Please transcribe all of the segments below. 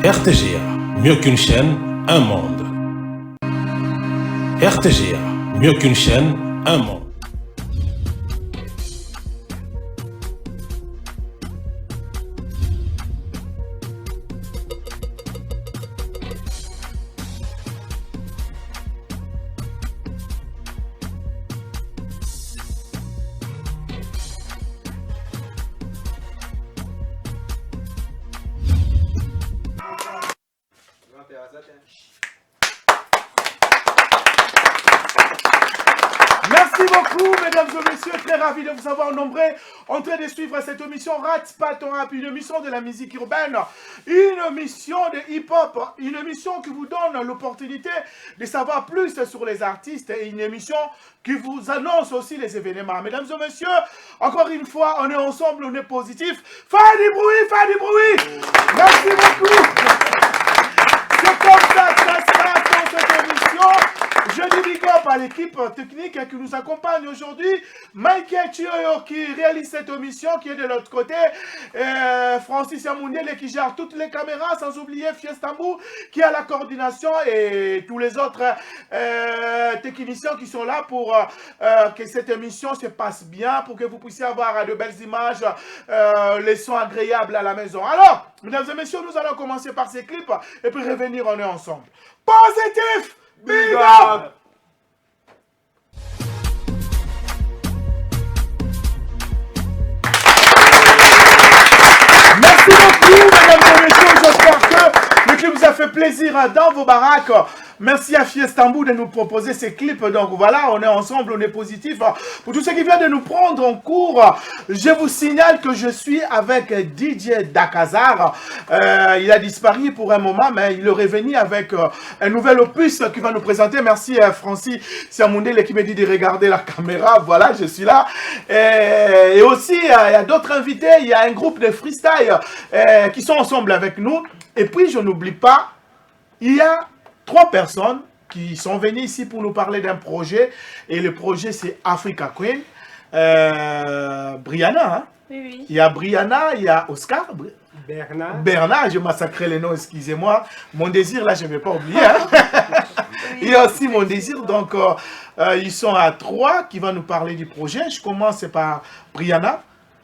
RTGA, mieux qu'une chaîne, un monde. RTGA, mieux qu'une chaîne, un monde. Merci beaucoup, mesdames et messieurs, très ravi de vous avoir nombreux en train de suivre cette émission Rats pas ton rap, une émission de la musique urbaine, une émission de hip-hop, une émission qui vous donne l'opportunité de savoir plus sur les artistes et une émission qui vous annonce aussi les événements. Mesdames et messieurs, encore une fois, on est ensemble, on est positif. Faites du bruit, faites du bruit. Merci beaucoup. C'est comme ça que ça se passe dans cette émission. Je dis big up à l'équipe technique qui nous accompagne aujourd'hui. Michael Chioyo qui réalise cette émission, qui est de l'autre côté. Francis Yamoundele qui gère toutes les caméras, sans oublier Fiestambou qui a la coordination et tous les autres techniciens qui sont là pour que cette émission se passe bien, pour que vous puissiez avoir de belles images, les sons agréables à la maison. Alors, mesdames et messieurs, nous allons commencer par ces clips et puis revenir, on est ensemble. Positif! Big up! Merci beaucoup, mesdames et messieurs. J'espère que le clip vous a fait plaisir dans vos baraques. Merci à Fiestambou de nous proposer ces clips. Donc voilà, on est ensemble, on est positif. Pour tous ceux qui viennent de nous prendre en cours, je vous signale que je suis avec DJ Dakazar. Il a disparu pour un moment, mais il est revenu avec un nouvel opus qu'il va nous présenter. Merci Francis Siamoundele qui me dit de regarder la caméra. Voilà, je suis là. Et aussi, il y a d'autres invités. Il y a un groupe de freestyle qui sont ensemble avec nous. Et puis, je n'oublie pas, il y a 3 personnes qui sont venues ici pour nous parler d'un projet. Et le projet, c'est Africa Queen. Brianna, hein? Oui, oui. Il y a Brianna, il y a Oscar. Bernard, je massacrais les noms, excusez-moi. Mon désir, là, je ne vais pas oublier. Hein? Il y a aussi mon désir. Donc, ils sont à 3 qui vont nous parler du projet. Je commence par Brianna.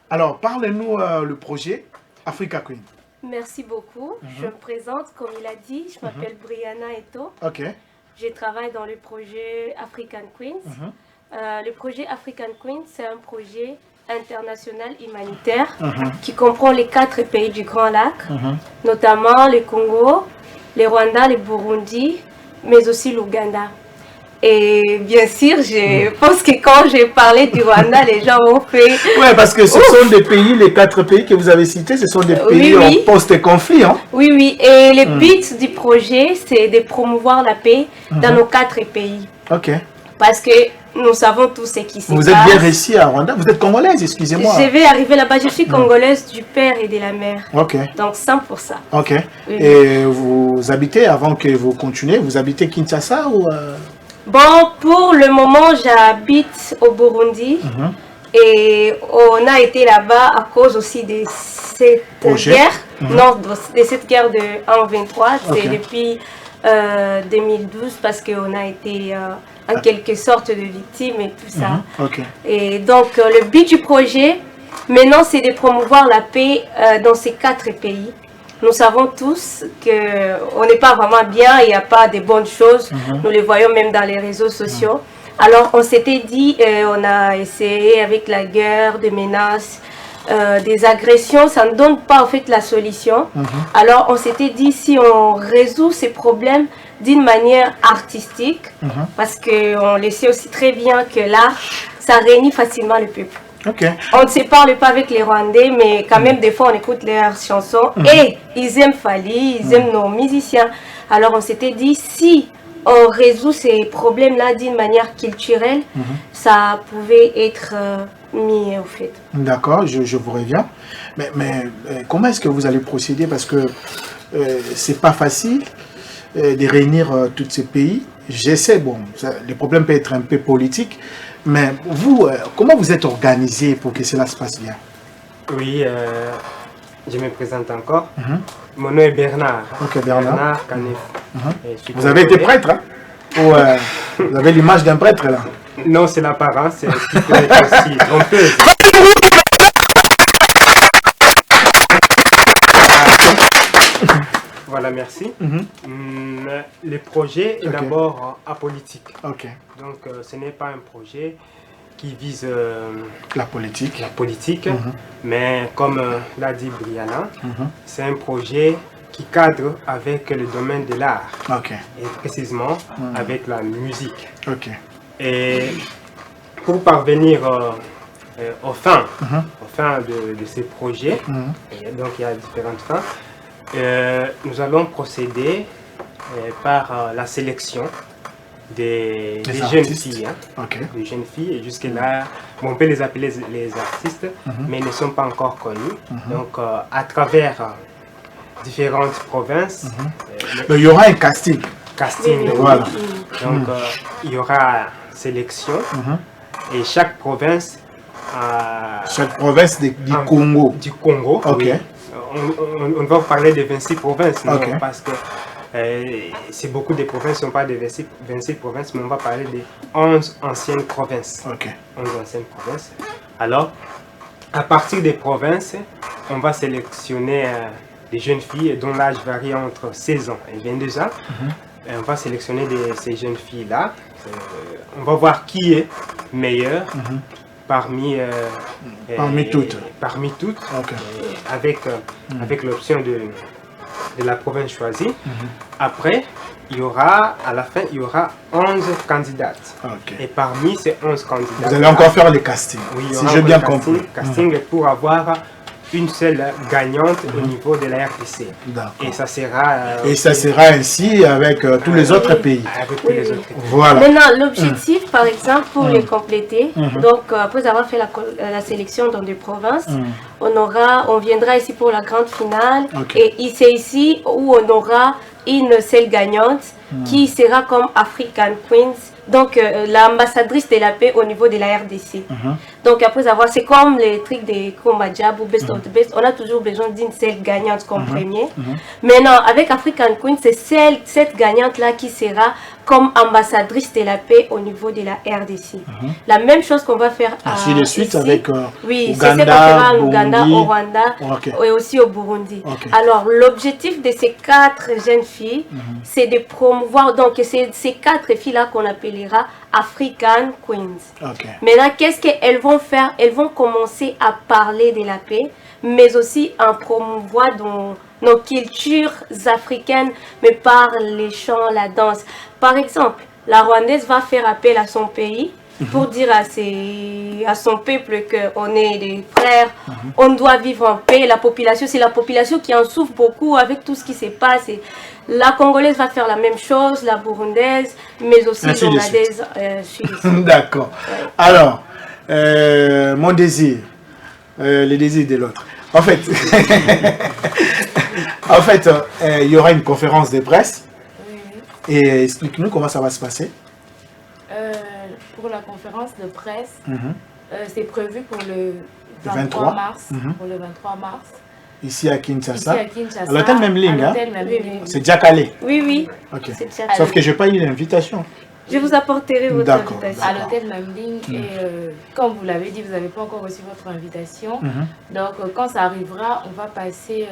Alors, parlez-nous le projet Africa Queen. Merci beaucoup. Je me présente, comme il a dit, je m'appelle Brianna Eto. Ok. Je travaille dans le projet African Queens. Le projet African Queens, c'est un projet international humanitaire qui comprend les 4 pays du Grand Lac, notamment le Congo, le Rwanda, le Burundi, mais aussi l'Ouganda. Et bien sûr, je pense que quand j'ai parlé du Rwanda, les gens ont fait... Oui, parce que ce sont des pays, les 4 pays que vous avez cités, ce sont des pays en post-conflit. Hein? Oui, oui. Et le but du projet, c'est de promouvoir la paix dans nos 4 pays. Ok. Parce que nous savons tous ce qui se passe. Vous êtes bien réussi à Rwanda. Vous êtes congolaise, excusez-moi. Je vais arriver là-bas. Je suis congolaise du père et de la mère. Ok. Donc 100%. Ok. Oui. Et vous habitez, avant que vous continuez, vous habitez Kinshasa ou... Bon, pour le moment, j'habite au Burundi. Et on a été là-bas à cause aussi de cette guerre. Non, de cette guerre de 1-23. C'est depuis 2012 parce qu'on a été en quelque sorte de victime et tout ça. Et donc, le but du projet, maintenant, c'est de promouvoir la paix dans ces 4 pays. Nous savons tous qu'on n'est pas vraiment bien, il n'y a pas de bonnes choses. Nous les voyons même dans les réseaux sociaux. Alors, on s'était dit, on a essayé avec la guerre, des menaces, des agressions, ça ne donne pas en fait la solution. Alors, on s'était dit, si on résout ces problèmes d'une manière artistique, parce qu'on le sait aussi très bien que l'art, ça réunit facilement le peuple. On ne se parle pas avec les Rwandais, mais quand même, des fois, on écoute leurs chansons. Et ils aiment Fally, ils aiment nos musiciens. Alors, on s'était dit, si on résout ces problèmes-là d'une manière culturelle, ça pouvait être mis au fait. D'accord, je vous reviens. Mais comment est-ce que vous allez procéder? Parce que c'est pas facile de réunir tous ces pays. J'essaie, bon, le problème peut être un peu politique. Mais vous, comment vous êtes organisé pour que cela se passe bien? Oui, je me présente encore. Mon nom est Bernard. Ok, Bernard. Bernard Canef. Vous avez été prêtre, hein? Ou vous avez l'image d'un prêtre, là? Non, c'est l'apparence, c'est ce qui peut être aussi trompeuse. Voilà, merci. Le projet est d'abord apolitique. Ok. Donc, ce n'est pas un projet qui vise la politique. Mais comme l'a dit Brianna, c'est un projet qui cadre avec le domaine de l'art. Ok. Et précisément avec la musique. Ok. Et pour parvenir aux fins de ces projets, et donc il y a différentes fins, nous allons procéder par la sélection des jeunes filles. Des jeunes filles, et jusque-là, on peut les appeler les artistes, mais ils ne sont pas encore connus. Donc, à travers différentes provinces, il y aura un casting. Voilà. Donc, il y aura sélection, et chaque province du Congo. Du Congo, ok. Oui. On va parler de 26 provinces, non, parce que c'est beaucoup de provinces, on ne parle pas de 26 provinces, mais on va parler de 11 anciennes provinces. Ok. 11 anciennes provinces. Alors, à partir des provinces, on va sélectionner des jeunes filles dont l'âge varie entre 16 ans et 22 ans. Et on va sélectionner ces jeunes filles-là. On va voir qui est meilleur parmi toutes. Okay. Avec l'option de la province choisie. Après, à la fin, il y aura 11 candidates. Okay. Et parmi ces 11 candidates... Vous allez encore faire les castings, si j'ai bien compris. Casting pour avoir une seule gagnante au niveau de la RDC. Et ça sera... ainsi avec tous les autres pays. Avec tous les autres pays. Voilà. Maintenant, l'objectif, par exemple, pour les compléter, donc après avoir fait la sélection dans des provinces, on viendra ici pour la grande finale. Et c'est ici où on aura une seule gagnante qui sera comme African Queens. Donc, l'ambassadrice de la paix au niveau de la RDC. Donc, après avoir, c'est comme les trucs des Komadjab ou Best of the Best, on a toujours besoin d'une seule gagnante comme premier. Maintenant, avec African Queen, c'est cette gagnante-là qui sera comme ambassadrice de la paix au niveau de la RDC. La même chose qu'on va faire ainsi de suite ici, avec oui, c'est ce qu'on fera en Ouganda, au Rwanda et aussi au Burundi. Alors, l'objectif de ces 4 jeunes filles, c'est de promouvoir, donc c'est ces 4 filles-là qu'on appellera African Queens. Maintenant, qu'est-ce qu'elles vont faire? Elles vont commencer à parler de la paix, mais aussi en promouvoir nos cultures africaines, mais par les chants, la danse. Par exemple, la Rwandaise va faire appel à son pays pour dire à son peuple qu'on est des frères, on doit vivre en paix. La population, c'est la population qui en souffre beaucoup avec tout ce qui se passe. La Congolaise va faire la même chose, la Burundaise, mais aussi la Rwandaise. D'accord. Ouais. Alors, mon désir, le désir de l'autre. En fait, il y aura une conférence de presse. Et explique-nous comment ça va se passer. Pour la conférence de presse, c'est prévu pour le 23 mars. Pour le 23 mars. Ici à Kinshasa. À l'hôtel Memling, hein? C'est déjà calé. Oui, oui. Ok. Sauf que je n'ai pas eu l'invitation. Je vous apporterai votre invitation. À l'hôtel Memling, et comme vous l'avez dit, vous n'avez pas encore reçu votre invitation. Donc, quand ça arrivera, on va passer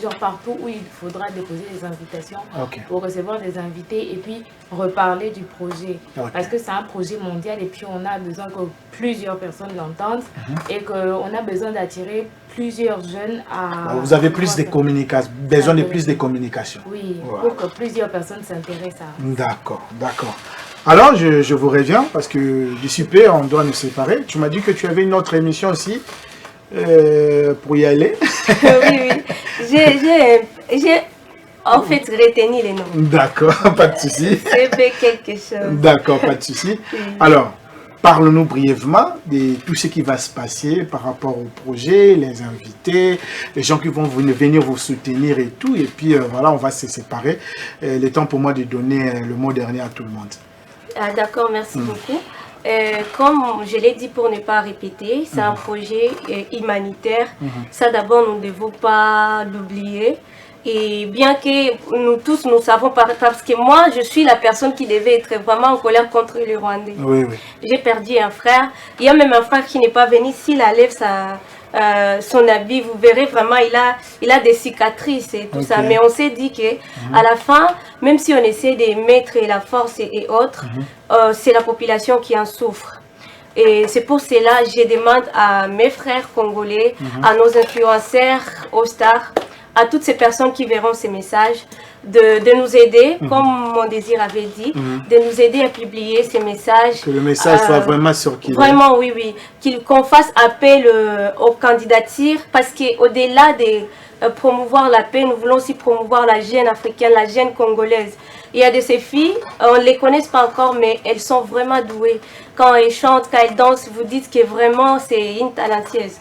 genre partout où il faudra déposer des invitations pour recevoir des invités et puis reparler du projet. Parce que c'est un projet mondial et puis on a besoin que plusieurs personnes l'entendent et qu'on a besoin d'attirer plusieurs jeunes à... Vous avez plus de communication, besoin de plus de communication. Oui, pour que plusieurs personnes s'intéressent à... D'accord, d'accord. Alors, je vous reviens parce que d'ici peu, on doit nous séparer. Tu m'as dit que tu avais une autre émission aussi pour y aller. Oui, oui. J'ai en fait retenu les noms. D'accord, pas de souci. C'est fait quelque chose. D'accord, pas de souci. Alors, parle-nous brièvement de tout ce qui va se passer par rapport au projet, les invités, les gens qui vont venir vous soutenir et tout. Et puis voilà, on va se séparer. Le temps pour moi de donner le mot dernier à tout le monde. Ah, d'accord, merci beaucoup. Comme je l'ai dit pour ne pas répéter, c'est un projet humanitaire. Ça d'abord, nous ne devons pas l'oublier. Et bien que nous tous, nous savons, parce que moi, je suis la personne qui devait être vraiment en colère contre les Rwandais. Oui, oui. J'ai perdu un frère. Il y a même un frère qui n'est pas venu. S'il enlève son habit, vous verrez vraiment, il a des cicatrices et tout ça. Mais on s'est dit que à la fin, même si on essaie de mettre la force et autres, c'est la population qui en souffre. Et c'est pour cela que je demande à mes frères congolais, à nos influenceurs, aux stars, à toutes ces personnes qui verront ces messages, de nous aider, comme mon désir avait dit, de nous aider à publier ces messages. Que le message soit vraiment circulé. Vraiment, oui, oui. Qu'on fasse appel aux candidatures, parce qu'au-delà de promouvoir la paix, nous voulons aussi promouvoir la jeune africaine, la jeune congolaise. Il y a de ces filles, on ne les connaît pas encore, mais elles sont vraiment douées. Quand elles chantent, quand elles dansent, vous dites que vraiment c'est une talentueuse.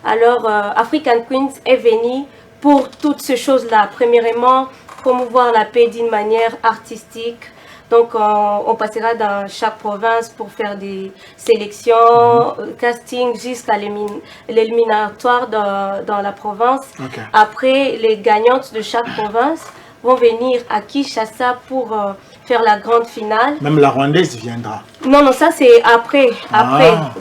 Alors, African Queens est venue pour toutes ces choses-là. Premièrement, promouvoir la paix d'une manière artistique. Donc, on passera dans chaque province pour faire des sélections, casting jusqu'à l'éliminatoire dans la province. Après, les gagnantes de chaque province vont venir à Kinshasa pour faire la grande finale. Même la Rwandaise viendra. Non, non, ça c'est après.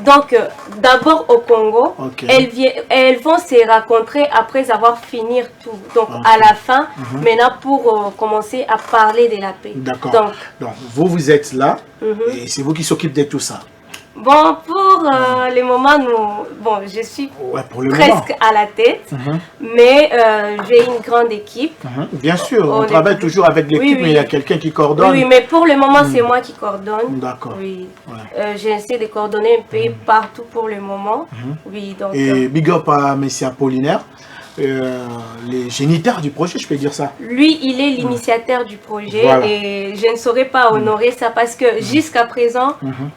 Donc, d'abord au Congo, elles vont se rencontrer après avoir fini tout. Donc, à la fin, maintenant pour commencer à parler de la paix. D'accord. Donc, vous êtes là et c'est vous qui s'occupez de tout ça. Bon, pour le moment, je suis presque à la tête, mais j'ai une grande équipe. Bien sûr, on travaille toujours avec l'équipe, mais il y a quelqu'un qui coordonne. Oui, mais pour le moment, c'est moi qui coordonne. D'accord. Oui. J'essaie de coordonner un peu partout pour le moment. Oui, donc, et big up à M. Apollinaire. Les géniteurs du projet, je peux dire ça. Lui, il est l'initiateur du projet et je ne saurais pas honorer ça parce que jusqu'à présent,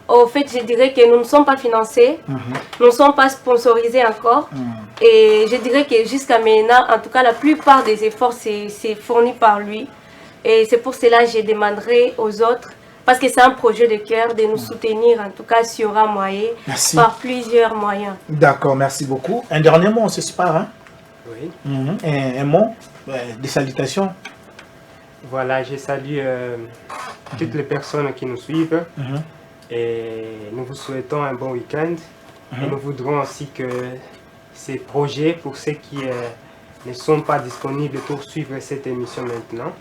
au fait, je dirais que nous ne sommes pas financés, nous ne sommes pas sponsorisés encore et je dirais que jusqu'à maintenant, en tout cas, la plupart des efforts, c'est fourni par lui et c'est pour cela que je demanderai aux autres, parce que c'est un projet de cœur, de nous soutenir, en tout cas, s'il y aura moyen, par plusieurs moyens. D'accord, merci beaucoup. Un dernier mot, on se sépare, hein? Oui. Un mot, des salutations. Voilà, je salue toutes les personnes qui nous suivent et nous vous souhaitons un bon week-end. Et nous voudrons aussi que ces projets, pour ceux qui ne sont pas disponibles pour suivre cette émission maintenant,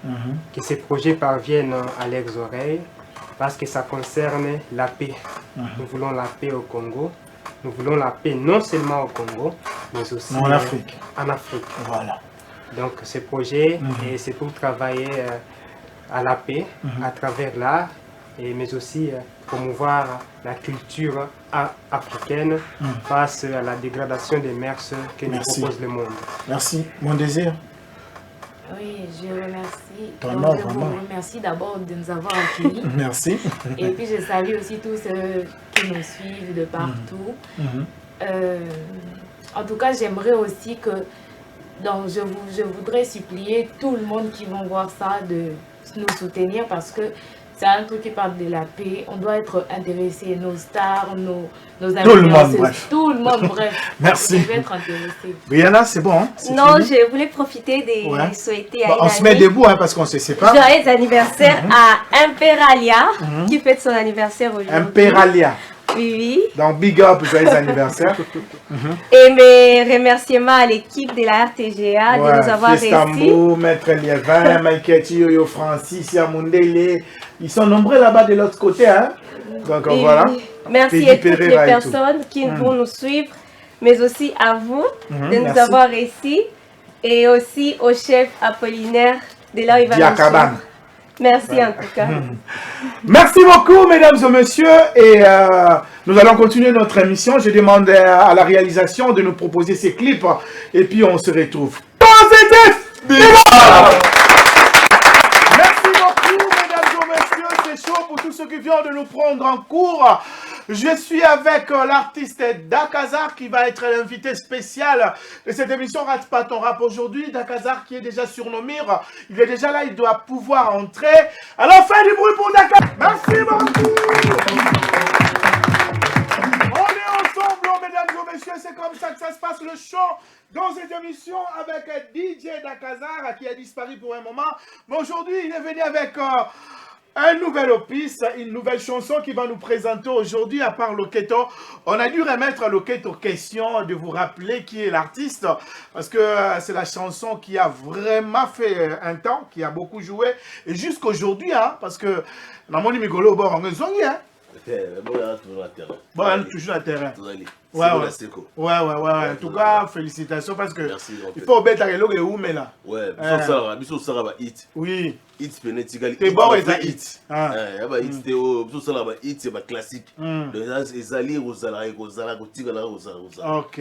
que ces projets parviennent à leurs oreilles parce que ça concerne la paix. Nous voulons la paix au Congo. Nous voulons la paix non seulement au Congo, mais aussi en Afrique. En Afrique. Voilà. Donc ce projet, c'est pour travailler à la paix à travers l'art, mais aussi promouvoir la culture africaine face à la dégradation des mœurs que nous propose le monde. Merci. Mon désir. Oui, je remercie. Je vous remercie d'abord de nous avoir accueillis. Merci. Et puis je salue aussi tous ceux qui nous suivent de partout. En tout cas, j'aimerais aussi que, donc je voudrais supplier tout le monde qui va voir ça de nous soutenir parce que c'est un truc qui parle de la paix. On doit être intéressés, nos stars, nos amis. Tout le monde, bref. Tout le monde, bref. Merci. On devait être intéressés. Brianna, c'est bon, hein? Non, je voulais profiter de souhaiter à on se met debout, hein, parce qu'on se sépare. Joyeux anniversaire à Imperalia, qui fête son anniversaire aujourd'hui. Imperalia. Oui, oui. Donc, big up, joyeux anniversaire. Et mes remerciements à l'équipe de la RTGA de nous avoir réussi. Istanbul, Maître Liévin, Maïketi, Yoyo Francis, Yamundele. Ils sont nombreux là-bas de l'autre côté. Hein? Donc, voilà. Merci à toutes les personnes qui vont nous suivre, mais aussi à vous de nous avoir réussi. Et aussi au chef Apollinaire de là où il va nous suivre. Merci en tout cas. Merci beaucoup, mesdames et messieurs. Et nous allons continuer notre émission. Je demande à la réalisation de nous proposer ces clips. Et puis, on se retrouve. Merci beaucoup, mesdames et messieurs. C'est chaud pour tous ceux qui viennent de nous prendre en cours. Je suis avec l'artiste Dakazar qui va être l'invité spécial de cette émission Rate pas ton rap aujourd'hui. Dakazar qui est déjà sur nos murs. Il est déjà là, il doit pouvoir entrer. Alors fais du bruit pour Dakazar. Merci beaucoup. On est ensemble, mesdames et messieurs. C'est comme comme ça que ça se passe le show dans cette émission avec DJ Dakazar qui a disparu pour un moment. Mais aujourd'hui, il est venu avec un nouvel opus, une nouvelle chanson qui va nous présenter aujourd'hui. À part Loketo, on a dû remettre à Loketo question de vous rappeler qui est l'artiste, parce que c'est la chanson qui a vraiment fait un temps, qui a beaucoup joué, et jusqu'aujourd'hui, hein, parce que dans mon numéro, bon, on est zongi, hein. Bon, toujours à terrain. Ouais. En tout cas, félicitations parce que il faut mettre à l'eau et où mais là. Ouais, biso sala ba hit. Oui. Hit penetigali. T'es bon et ça hit. Ba hit te o biso sala ba hit c'est ba classique. Donc ezali kozala kotikala kozala. OK.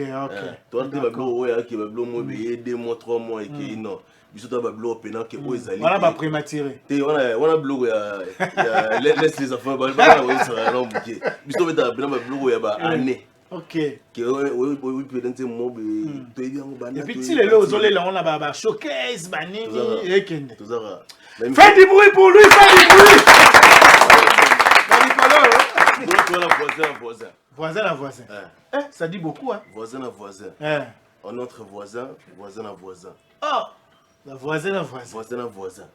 Toi tu vas blo ouais qui va blo mo be 2 mois 3 mois et que non. Biso ta ba blo pena que o ezali. Voilà ba prématuré. Te on a blo ya laisse les enfants ba ouais ça non bouquet. Biso beta ba blo ya ba année. OK. Que oui peut-être mo be to bien ngo bana. Et puis si les ozolé là on a ba showcase ba nini et kende. Tout ça. Fais du bruit pour lui, fais du bruit. Voisin à voisin. Ça dit beaucoup, hein. Voisin à voisin. En entre voisin, voisin à voisin. Oh, la voisin à voisin. Voisin à voisin.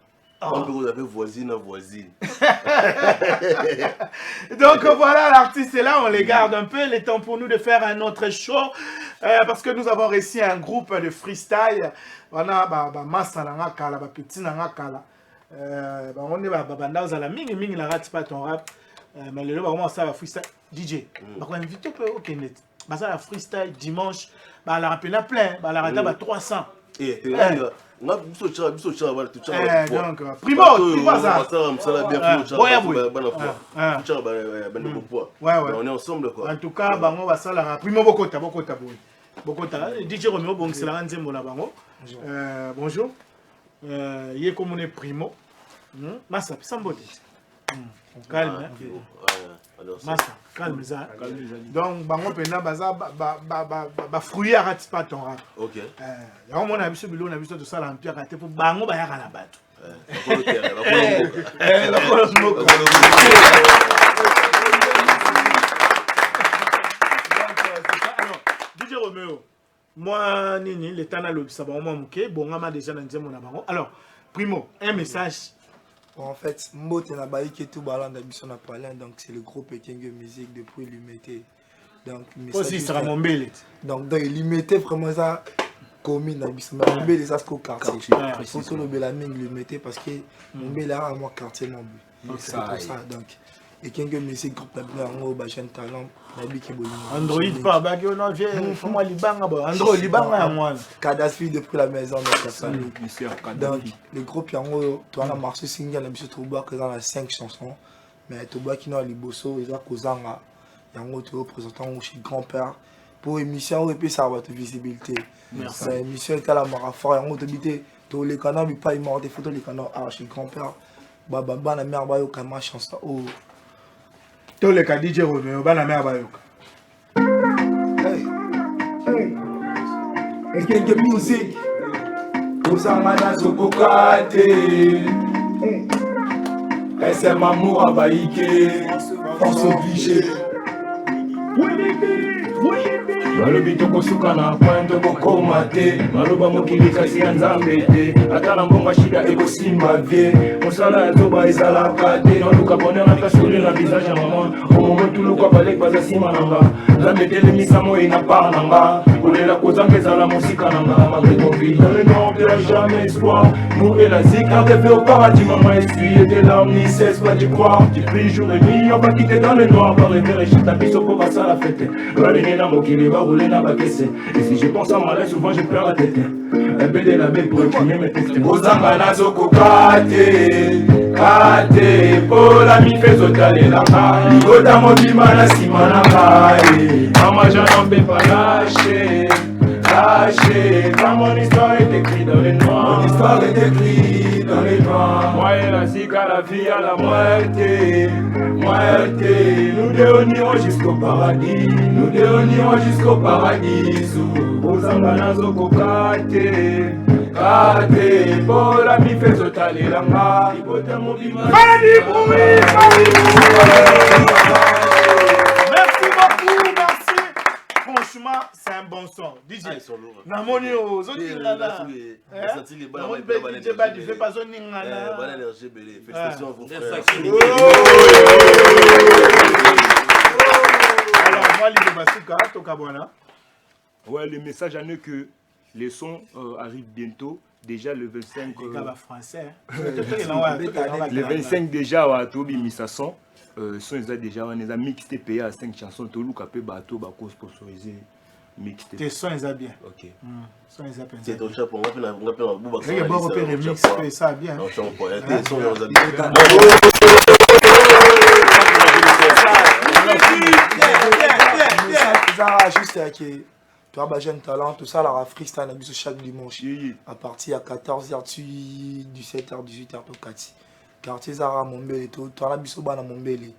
On peut vous appeler voisine à voisine. Donc voilà, l'artiste est là, on les garde un peu. Il est temps pour nous de faire un autre show. Parce que nous avons réussi un groupe de freestyle. On a Massa Nangakala, Petit Nangakala. On est à la mingi la rate pas ton rap. Mais le moment ça va freestyle DJ. On va inviter au Kenneth. Ça la freestyle dimanche. La rapena plein. La rate 300. Et donc primo ça. On est ensemble quoi. En tout cas, bango va ça primo bokota. DJ Romeo bon c'est la nzembo la bango. Bonjour. Il est comme on est primo. Massa, sambote. Calme. Massa, calme ça. Donc, bango pena baza ba fruit arrête pas ton rap. OK. Ya on a biso bilo na biso to sala empire raté pour bango ba yaka na bato. Alors, DJ Romeo, moi nini le temps na lobisa ba moi muke bongama déjà na nzembo na bango. Alors, primo, un message. En fait, Mbote na baïki tout balanda biso na parler, donc c'est le groupe Ekenge Musique depuis l'Imité. Donc aussi sera mon belé. Donc l'Imité vraiment ça commune na biso na belé ça ce quartier. Faut que le belaming l'Imité parce que mon belé a moi quartier mon but. C'est pour ça donc Ekenge Musique groupe na bien ngo ba jeune talent na biki bolimo. Android pas ba que on vient comment libanga ba Android libanga ya moi. Kadasfi depuis la maison donc le groupe yango tu as marché single na biso trouba que dans la 5 chansons mais to ba kino liboso eza kozanga yango tu représentant chez grand-père pour émission et puis ça va te visibilité. Merci. Émission est à la marafort yango te bité to les canaux bi pas immorté photo les canaux chez grand-père baba na mère ba yo kama chanson oh tous les cas DJ Romeo ba na mère ba yo. Ekenge Musique Ozangana Zokokate SM Amour Abaïke Force obligée Balobi tokosuka na point tokokoma te maloba mokili kasi ya nzambe te ata na mbongo shida ekosimba vie mosala ya zoba ezalaka te naluka bonheur na kasoli na visage ya mama omomo tuluka balek baza nsima na nga nzambe telemisa moi na part na nga kolela kozanga ezala mosika na nga malgré covid dans le nord de la jamais espoir nous et la zik arrivé au paradis maman essuyé tes larmes ni cesse pas d'y croire tu pries jour et nuit on va quitter dans le noir par les verres et chita biso pour passer à la fête balenye na mokili rouler na bakese et si je pense à malin souvent je perds la tête un peu de la baie pour imprimer mes textes ozanga na zokokate kate pola mi fezo talelanga ligota mobima na sima na ngai mama je n'en peux pas lâcher car mon histoire est écrite dans les noirs. Mon histoire est écrite dans les noirs. Moi et la zika, la vie à la moitié. Nous deux on ira jusqu'au paradis. Nous deux on ira jusqu'au paradis. Ozanga na zokokate kate pola mi fezo talelanga ligota mobima. Merci beaucoup, merci. Franchement, c'est un bon son. DJ. Ah, ils sont lourds. Namoni o Zotingana. Namoni DJ Badi fait pas Zoningana. Bonne énergie belé. Félicitations à vos frères. Alors moi Lilo Basuka Tokabwana. Ouais, le message en est que les sons arrivent bientôt. Déjà le 25. Les gars français. Le 25 déjà à Tobi Missason. Son ils ont déjà on a mixé payé à 5 chansons. Tout le capé bateau bako sponsorisé mixé. Tes sons ils ont bien. Ok. Sons ils ont bien. C'est ton chapeau. On va faire un bout. Il y a bon repère remix ça bien. Non, je suis pas. Tes sons ils ont bien. Juste tu as un jeune talent, tout ça, la freestyle chaque dimanche. À partir de 14h, 17h, 18h, tout quartier. Quartier Zara, Mombele, tu as un biso bana Mombele.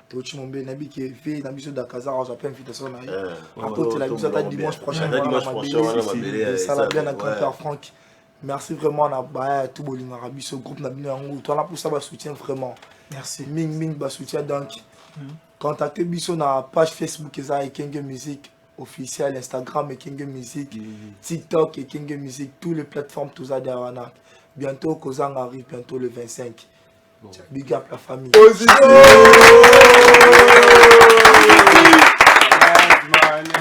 Tu as Mombele, Nabi qui est fait, Nabi so Dakazara, j'appelle invitation. Après, tu as biso dimanche prochain. Ça l'a bien à grand-père Franck. Merci vraiment à tout le monde, biso groupe Nabi Nango. Tu as pour ça, soutien vraiment. Merci. Ming, soutien donc. Contactez biso na page Facebook et Kenge Music. Officiel, Instagram et Kenge Music, TikTok et Kenge Music, toutes les plateformes, tout ça derrière. Bientôt, Kozang arrive, bientôt le 25. Bon. Big up la famille.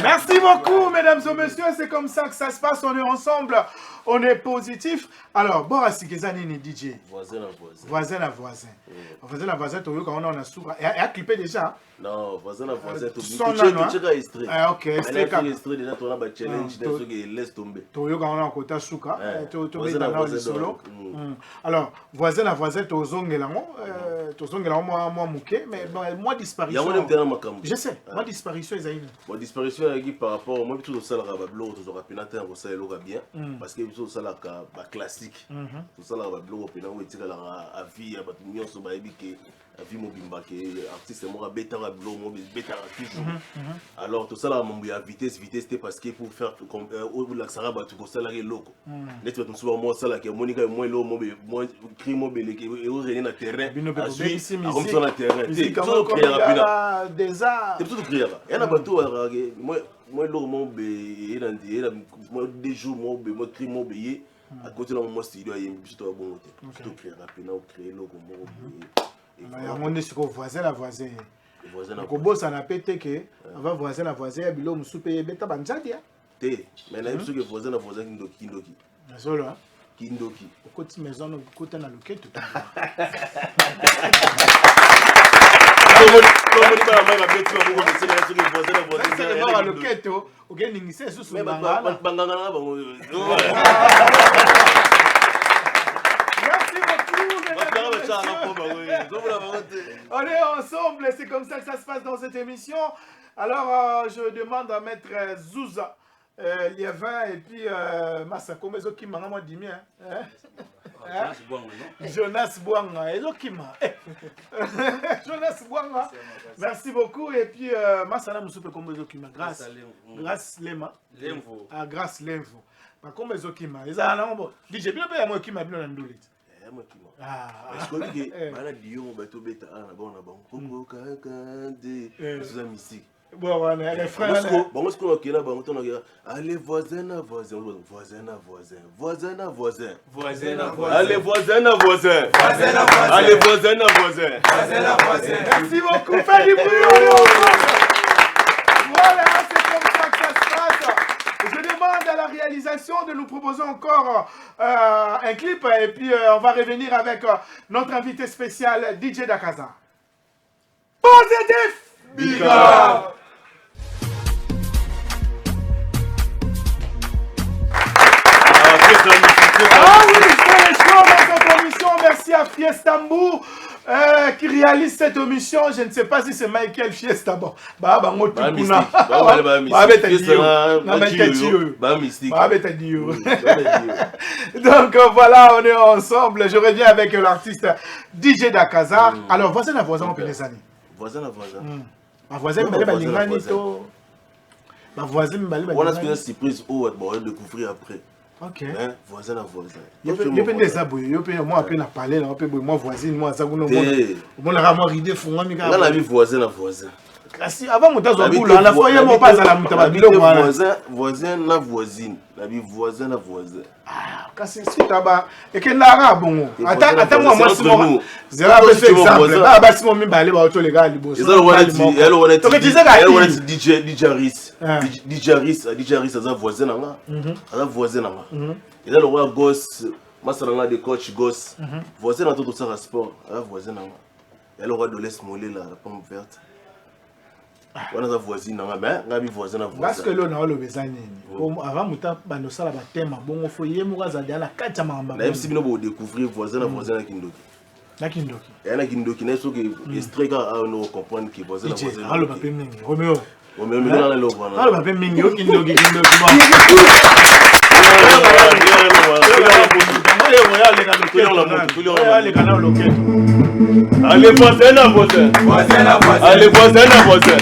Merci beaucoup, mesdames et messieurs. C'est comme ça que ça se passe. On est ensemble, on est positif. Alors, Borasi Kezani ni DJ. Voisin à voisin. Voisin à voisin. Voisin à voisin, tu vois quand on a souvent. Il a clippé déjà. Non, voisin à voisin. Tu check extrait. Ah, ok. Extrait déjà, tu as un challenge. Tu laisse tomber. Tu vois quand on a un côté Souka. Tu mets dans le solo. Alors, voisin à voisin, tu as zongelango. Tu as zongelango, moi, mouké. Mais moi, disparition. Je sais. Moi, disparition, ils ont disparition par rapport moi tout ça la bablo tout ça pinata on ça loga bien parce que tout ça la classique tout ça la bablo pina on tira la à vie à batunyo so ba ebike à vie mobimba que artiste moi beta bablo moi beta toujours alors tout ça la mon vitesse c'était parce que pour faire comme au la saraba tout ça la loko net tu souvent moi ça la que monica moi lo moi cri moi belé et au rené na terrain à suivre comme sur le terrain c'est tout créer rapidement déjà c'est tout créer il y en a pas tout moi l'eau mon bé moi des jours mon bé moi cri mon bé à côté de mon studio il y a une petite bonne tout créer rapidement créer l'eau comme on est sur voisin la voisin ko bossa na pété que on va voisin la voisin bilo msupe beta banjadi té mais là il faut que voisin la voisin kindoki solo kindoki côté maison no côté na loketo on est ensemble, c'est comme ça que ça se passe dans cette émission. Alors je demande à maître Zouza Liévin et puis Massako Mezo qui m'a vraiment dit bien. Jonas Bouanga, Jonas Bouanga, merci beaucoup. Et puis, Masana Moussoupe comme Zokima, grâce Lema, grâce Lemvo. Par contre, Zokima, ils ont bon. DJ, bien bien moi qui m'a bien dans le ah, est-ce que tu es malade du haut, bateau bêta, ah, bon, Congo, Kakande, c'est la musique. Bon, on est les frères. Bon, ce qu'on a là, bon, on a allez, voisin à voisin, voisin à voisin, voisin à voisin, voisin à voisin, allez, voisin à voisin, voisin à voisin, allez, voisin à voisin, voisin à voisin. Merci beaucoup, faites du bruit, on est ensemble. Voilà, c'est comme ça que ça se passe. Je demande à la réalisation de nous proposer encore un clip et puis on va revenir avec notre invité spécial, DJ Dakaza. Positif! Biga! Ah oui, c'est les shows dans cette émission. Merci à Fiestambour qui réalise cette émission. Je ne sais pas si c'est Michael Fiesta. Bon, donc voilà, on est ensemble. Je reviens avec l'artiste DJ Dakaza. Alors, voisin à voisin, on peut les années. Voisin à voisin. Ma voisin, ma voisine, on a une surprise où on va découvrir après. Ok. Voisin à voisin. Il y a des abouilles, il y a moi à parler, moi voisine, moi ça vous moi ridé fou moi la vie voisin à voisin. Kasi avant motazo boula la fois yemo pas à la mutaba biloko wana. Voisin na voisine, la bi voisin na voisin. Ah, kasi si taba ekendaka bongo. Ata moi simo. Zera be exemple. Ba simo mibale ba oto lega liboso. Ezalo wana DJ Aris aza voisin nanga. Aza voisin nanga. Ezalo wa gosse, masala de coach gosse. Voisin na tout ça sport, aza voisin nanga. Ezalo wa Dolès Molé la pomme verte. On a voisine, mais voisin. Parce que l'on a le besoin. Avant, muta banosala ba thème bon faut yemuka za diala kacha mamba. Na MC bino bo découvrir voisin na Kindoki. Na Kindoki. Et na Kindoki na so que extrait ka on comprendre que voisin na voisin. Allo ba pe mingi. Romeo. Romeo mi na lo bana. Allo ba pe mingi o Kindoki. Allez, voisin na voisin. Allez, voisin na voisin.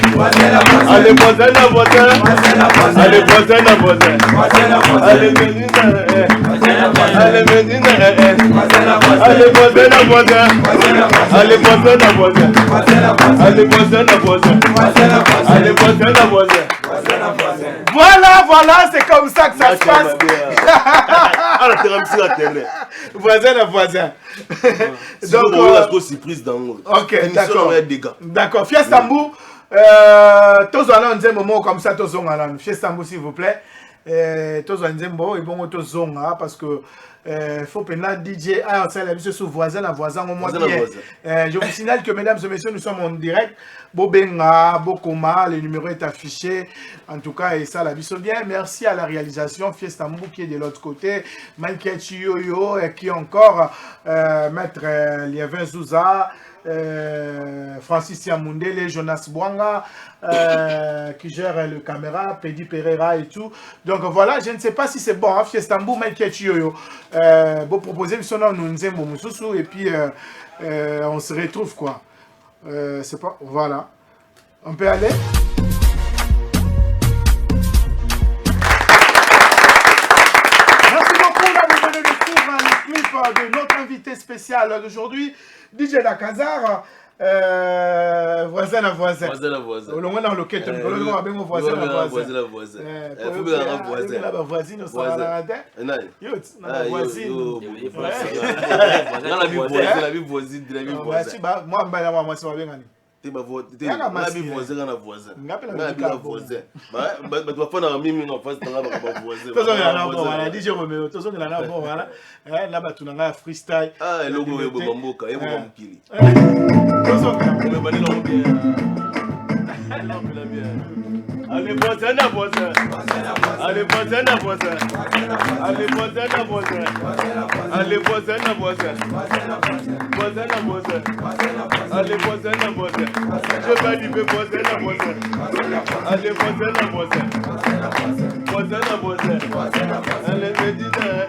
Allez, voisin na voisin. Allez, voisin na voisin. Allez, Medina. Allez, Medina. Allez, voisin na voisin. Allez, voisin na voisin. Allez, voisin na voisin. Allez, voisin na voisin. Voilà, c'est comme ça que ça se passe. Voisin à voisin. Donc, on a surprise dans le. Ok, d'accord. D'accord. Fiestambu, tous en un moment comme ça, tous en un. Fiestambu, s'il vous plaît. Tous en un bon et bon, tous en un parce que. Faut penser DJ ah c'est la sur voisin à voisin au moins je vous signale que mesdames et messieurs nous sommes en direct Bobenga Bokoma le numéro est affiché en tout cas et ça la vie bien merci à la réalisation Fiestambu qui est de l'autre côté Michael Chiyoyo et qui encore maître Lievin Zouza Francis Yamundele, Jonas Bwanga qui gère le caméra, Pedi Pereira et tout. Donc voilà, je ne sais pas si c'est bon, hein, Fiestambu, Michael Chiyoyo. Vous proposez son nom, nous nous aimons et puis on se retrouve quoi. C'est pas, voilà. On peut aller. Merci beaucoup, là vous venez de suivre le clip de notre invité spécial d'aujourd'hui. DJ Dakazar, voisin à voisin. Voisin à voisin. Au long dans le quai, on va bien voisin à voisin. Voisin à voisin. Voisin. La voisine, on s'en va la voisine. La vie voisine. Moi, moi, c'est bien. La vie voisin à voisin. La voisin. Tu vas faire un mime en face de la voisin. Tout ça, on a dit Romeo. Tout ça, on a bon, voilà. Là, tu as freestyle. Ah, le logo est Bamboka, et Bamboukili. Allez, voisin à voisin. Allez, voisin à voisin. Allez, voisin à voisin. Allez, voisin à voisin. Voisin à voisin. Allez, voisin à voisin. Je vais arriver voisin à voisin. Allez, voisin à voisin. Voisin à voisin. Allez, Medina.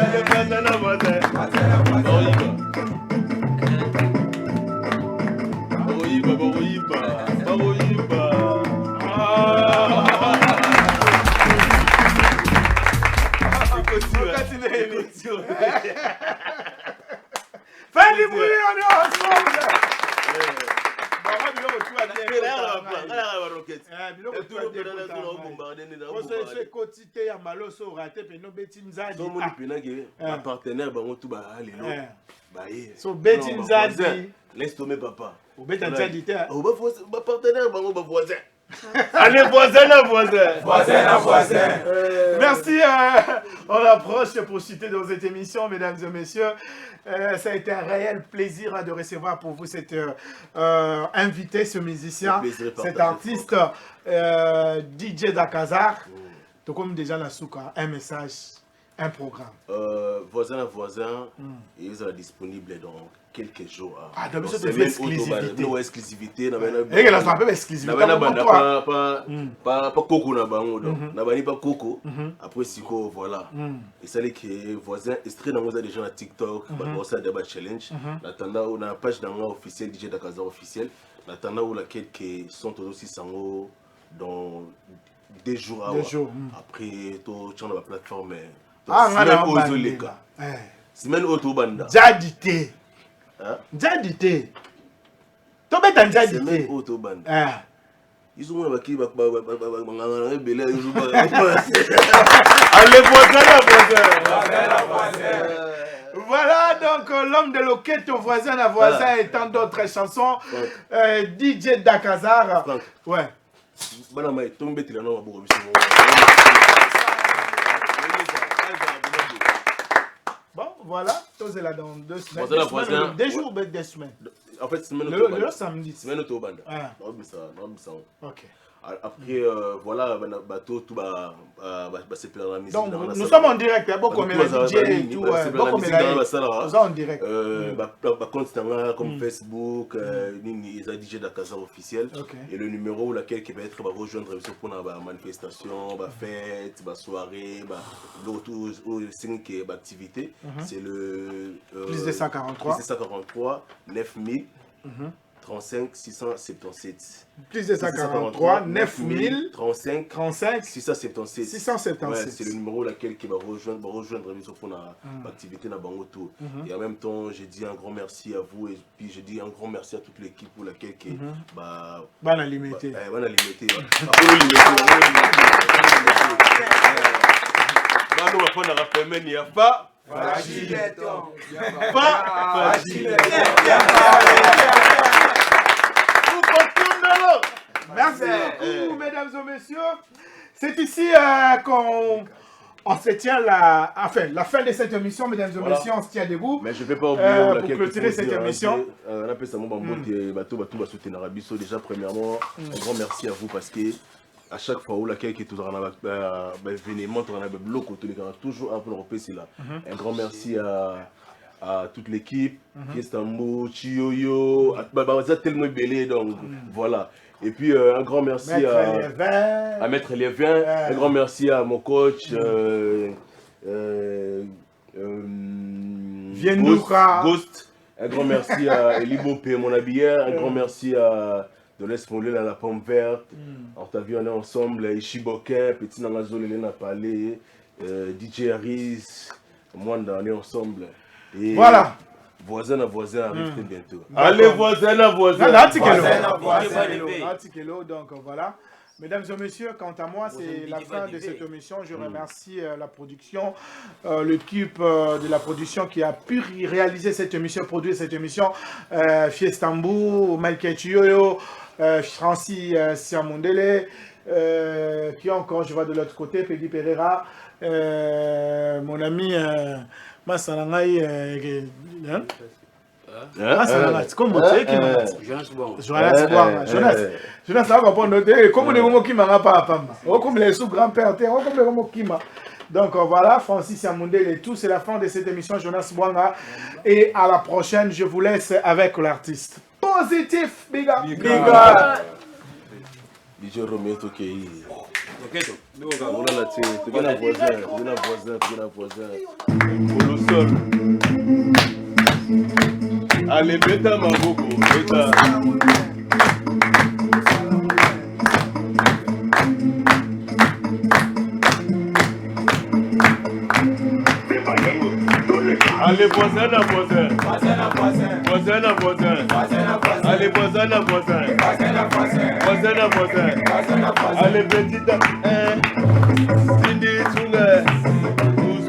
Allez, voisin à voisin. Fais du bruit, on est ensemble. Partenaire, laisse tomber papa. Partenaire, allez, voisin à voisin. Voisin à voisin. Merci. On approche pour citer dans cette émission, mesdames et messieurs. Ça a été un réel plaisir de recevoir pour vous cet invité, ce musicien, cet artiste, DJ Dakazar. Donc, comme déjà la souka, un message, un programme. Voisin à voisin, il sera disponible dans quelques jours. Ah, donc c'est une exclusivité. Non, exclusivité. Et il a un peu exclusivité. Pas coco na bango donc. Na bani pas coco. Après siko voilà. Et ça les que voisin extrait dans moi déjà na TikTok, bah ça débat challenge. L'attendant on a page dans officiel DJ Dakazar officiel. L'attendant où laquelle qui sont aussi sango dans 2 jours après tout sur la plateforme. Ah, on a semaine auto banda. Jadité. Jadité. Tobeta njadi. C'est même auto band. Ils ont qui va Allez, voilà donc l'homme de Loketo, voisin à voisin et tant d'autres chansons. DJ Dakazar. Ouais. Bon, voilà, tout est là dans 2 semaines. Des jours, des semaines. En fait, le samedi. Semaine autobande. Ok. Après, voilà, bateau, tout va se faire la musique. Donc, nous sommes en direct, il y a beaucoup de DJ et tout. Beaucoup de en direct. Compte comme Facebook, ils ont DJ Dakazar officiel. Et le numéro laquelle qui va être rejoindre pour la manifestation, la fête, la soirée, tout activité. C'est le plus de 143 9000 35 677. Plus de 143 9000 35 677. 677. Ouais, c'est le numéro laquelle qui va rejoindre pour l'activité dans Bango Tour. Et en même temps, je dis un grand merci à vous et puis je dis un grand merci à toute l'équipe pour laquelle qui Bana limité. Bana limité. Merci beaucoup, mesdames et messieurs. C'est ici qu'on se tient la fin de cette émission, mesdames et messieurs, on se tient debout. Mais je ne peux pas oublier pour clôturer cette émission. On appelle ça déjà premièrement, un grand merci à vous parce que à chaque fois où laquelle qui est toujours un événement, toujours un peu repérer c'est là. Un grand merci à toute l'équipe, Fiestambo, Chioyo, tellement belé donc voilà. Et puis un grand merci à Maître Lévin, un grand merci à mon coach Ghost, un grand merci à Elibo P, mon habilleur, un grand merci à Dolès Fondé à la pomme verte. On t'a vu, on est ensemble, Ishibokin, Petit Nangazol, Elena Palais, DJ Harris, moi on est ensemble. Et voilà. Voisin à voisin arrive très bientôt. Allez, voisin à voisin. Donc voilà. Mesdames et messieurs, quant à moi, c'est la fin de cette émission. Je remercie la production, l'équipe de la production qui a pu réaliser cette émission, produire cette émission. Fiestambou, Michael Chioyo, Francis Siamondele, qui encore, je vois de l'autre côté, Peggy Pereira, mon ami Massalangaï. C'est comme Jonas, ça va comprendre. Comme les mots qui m'ont pas comme les sous-grands-pères, comme les mots qui m'ont. Donc voilà, Francis Amundel et tout, c'est la fin de cette émission Jonas Bwanga. Et à la prochaine, je vous laisse avec l'artiste. Positif, big up. Big up. DJ Romeo Tokei. On a la télé, tu viens voisin. Pour le sol. Allez, bêta ma boko, bêta. Allez, voisin à voisin. Voisin à voisin. Allez, voisin à voisin. Voisin à voisin. Allez, petite. Cindy, Tunga. Tout